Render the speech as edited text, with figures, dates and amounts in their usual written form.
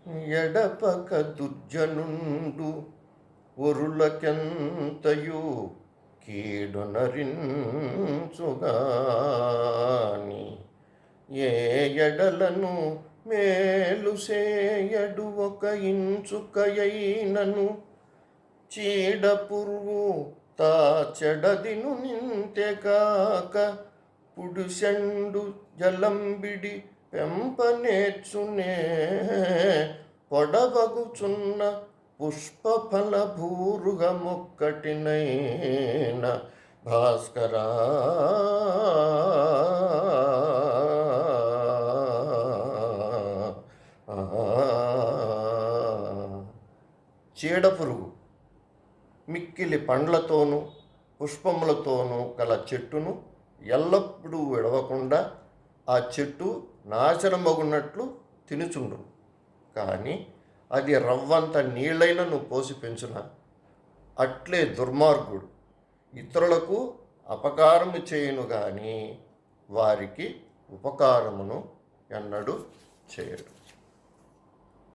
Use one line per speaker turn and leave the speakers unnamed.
ఎడపక దుర్జనుండు ఒరులకెంతయు కీడునరించుగాని ఏ ఎడలను మేలు సేయడు ఒక ఇంచుకయైనను చీడ పురుగు తా చెడదిను నింతెగాక పుడుసెండు జలంబిడి పెంపనేర్చునే పొడవగుచున్న పుష్పఫల భూరుగ మొక్కటినైన భాస్కరా చీడపురుగు మిక్కిలి పండ్లతోనూ పుష్పములతోనూ గల చెట్టును ఎల్లప్పుడూ విడవకుండా ఆ చెట్టు నాశనమగున్నట్లు తినుచుండు. కానీ అది రవ్వంత నీళ్ళైనను పోసి పెంచున అట్లే దుర్మార్గుడు ఇతరులకు అపకారము చేయును గాని వారికి ఉపకారమును ఎన్నడూ చేయడు.